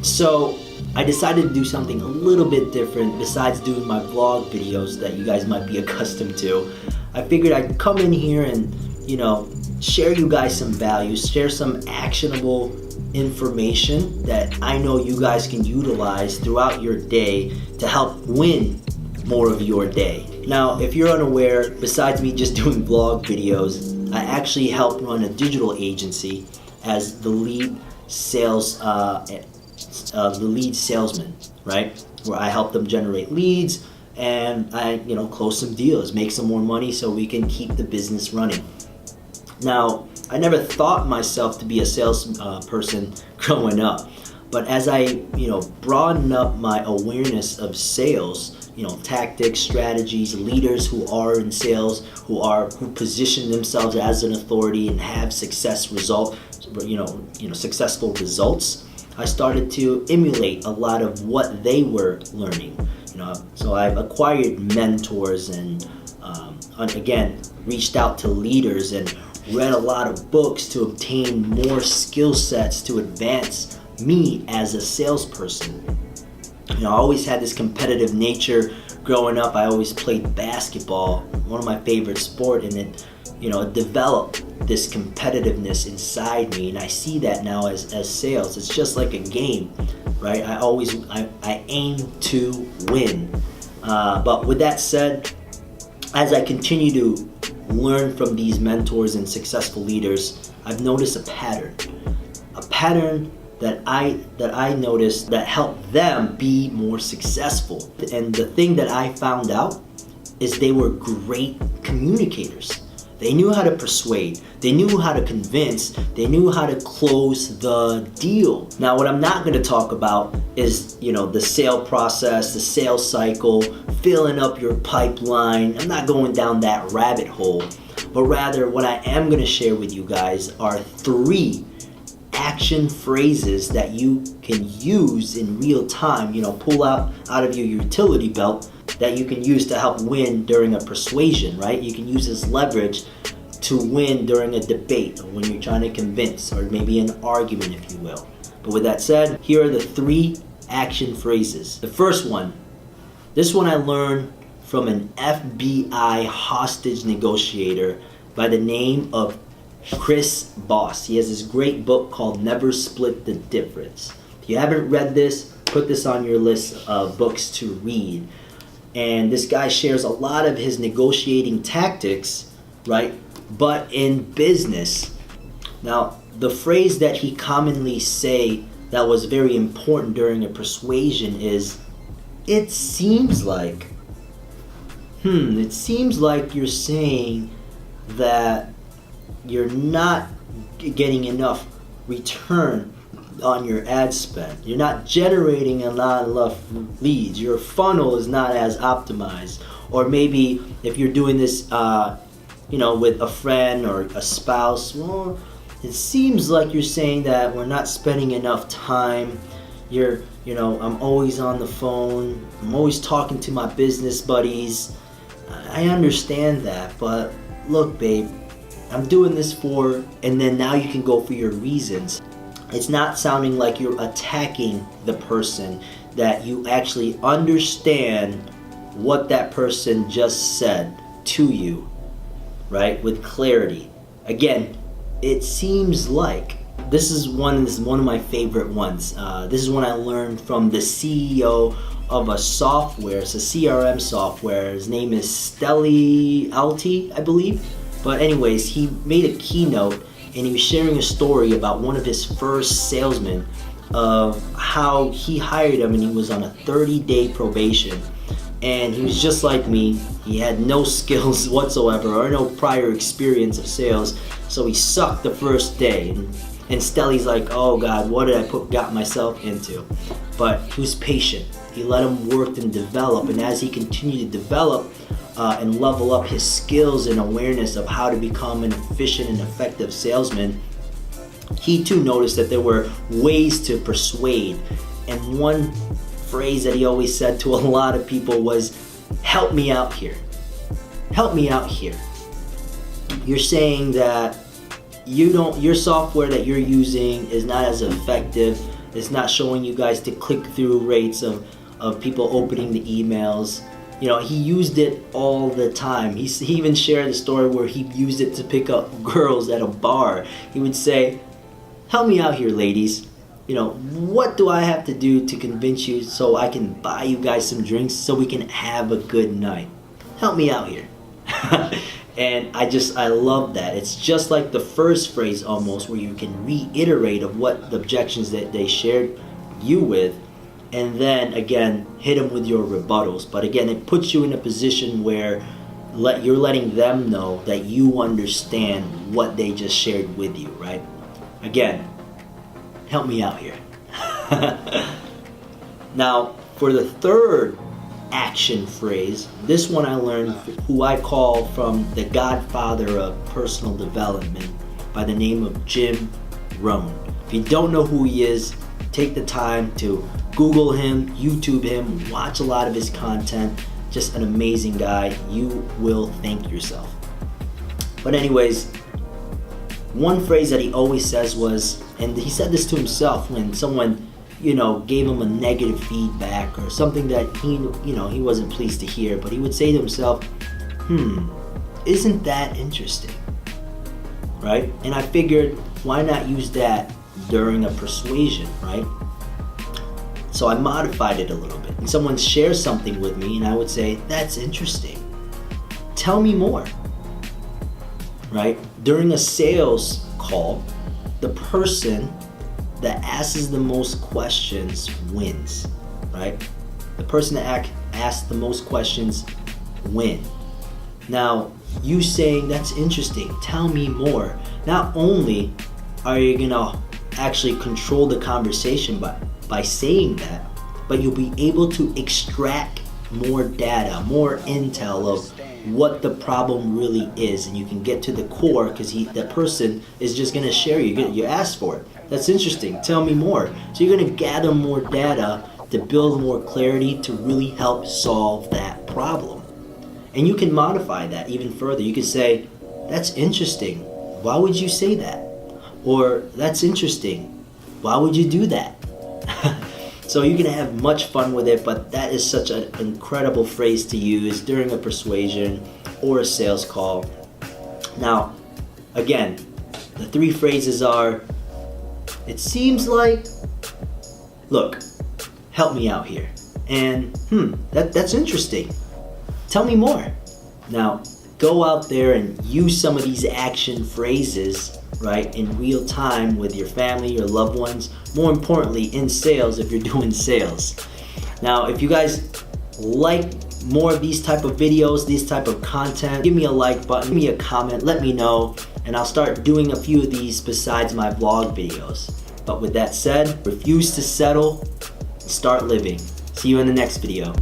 So I decided to do something a little bit different besides doing my vlog videos that you guys might be accustomed to. I figured I'd come in here and, share you guys some value, share some actionable information that I know you guys can utilize throughout your day to help win more of your day. Now, if you're unaware, besides me just doing vlog videos, I actually help run a digital agency as the lead salesman, right? Where I help them generate leads and I, close some deals, make some more money so we can keep the business running. Now, I never thought myself to be a sales person growing up, but as I, broaden up my awareness of sales, tactics, strategies, leaders who are in sales, who position themselves as an authority and have successful results, I started to emulate a lot of what they were learning. So I've acquired mentors and again, reached out to leaders and read a lot of books to obtain more skill sets to advance me as a salesperson. I always had this competitive nature growing up. I always played basketball, one of my favorite sport, and it developed this competitiveness inside me, and I see that now as sales. It's just like a game, right? I aim to win. But with that said, as I continue to learn from these mentors and successful leaders, I've noticed a pattern that I noticed that helped them be more successful. And the thing that I found out is they were great communicators. They knew how to persuade, they knew how to convince, they knew how to close the deal. Now, what I'm not gonna talk about is, the sale process, the sales cycle, filling up your pipeline. I'm not going down that rabbit hole, but rather what I am gonna share with you guys are 3 action phrases that you can use in real time, pull out of your utility belt that you can use to help win during a persuasion, right? You can use this leverage to win during a debate or when you're trying to convince, or maybe an argument, if you will. But with that said, here are the 3 action phrases. The first one, this one I learned from an FBI hostage negotiator by the name of Chris Voss. He has this great book called Never Split the Difference. If you haven't read this, put this on your list of books to read. And this guy shares a lot of his negotiating tactics, right? But in business. Now, the phrase that he commonly say that was very important during a persuasion is, it seems like you're saying that you're not getting enough return on your ad spend. You're not generating a lot enough leads. Your funnel is not as optimized. Or maybe if you're doing this, with a friend or a spouse, well, it seems like you're saying that we're not spending enough time. I'm always on the phone. I'm always talking to my business buddies. I understand that, but look, babe, I'm doing this for, and then now you can go for your reasons. It's not sounding like you're attacking the person, that you actually understand what that person just said to you, right? With clarity. Again, it seems like, this is one of my favorite ones. This is one I learned from the CEO of a software. It's a CRM software. His name is Stelly Alti, I believe. But anyways, he made a keynote and he was sharing a story about one of his first salesmen, of how he hired him and he was on a 30-day probation. And he was just like me. He had no skills whatsoever or no prior experience of sales. So he sucked the first day. And Stelly's like, oh God, what did I got myself into? But he was patient. He let him work and develop. And as he continued to develop, and level up his skills and awareness of how to become an efficient and effective salesman, he too noticed that there were ways to persuade. And one phrase that he always said to a lot of people was, help me out here. Help me out here. You're saying that your software that you're using is not as effective. It's not showing you guys the click-through rates of people opening the emails. You know, he used it all the time. He even shared a story where he used it to pick up girls at a bar. He would say, help me out here, ladies. You know, what do I have to do to convince you so I can buy you guys some drinks so we can have a good night? Help me out here. And I love that. It's just like the first phrase almost, where you can reiterate of what the objections that they shared you with, and then again hit them with your rebuttals. But again, it puts you in a position where you're letting them know that you understand what they just shared with you, right? Again, help me out here. Now, for the third action phrase, this one I learned who I call from the godfather of personal development by the name of Jim Rohn. If you don't know who he is, take the time to Google him, YouTube him, watch a lot of his content. Just an amazing guy. You will thank yourself. But anyways, one phrase that he always says was, and he said this to himself when someone, you know, gave him a negative feedback or something that he wasn't pleased to hear, but he would say to himself, isn't that interesting? Right? And I figured, why not use that during a persuasion, right? So I modified it a little bit. And someone shares something with me and I would say, that's interesting. Tell me more. Right? During a sales call, the person that asks the most questions wins, right? The person that asks the most questions win. Now, you saying, that's interesting, tell me more. Not only are you gonna actually control the conversation by saying that, but you'll be able to extract more data, more intel of what the problem really is, and you can get to the core because that person is just gonna share you asked for it. That's interesting, tell me more. So you're gonna gather more data to build more clarity to really help solve that problem. And you can modify that even further. You can say, that's interesting, why would you say that? Or, that's interesting, why would you do that? So you can have much fun with it, but that is such an incredible phrase to use during a persuasion or a sales call. Now, again, the three phrases are, it seems like, look, help me out here. And, that's interesting. Tell me more. Now, go out there and use some of these action phrases, right, in real time with your family, your loved ones, more importantly in sales if you're doing sales. Now, if you guys like more of these type of videos, these type of content, give me a like button, give me a comment, let me know, and I'll start doing a few of these besides my vlog videos. But with that said, refuse to settle, start living. See you in the next video.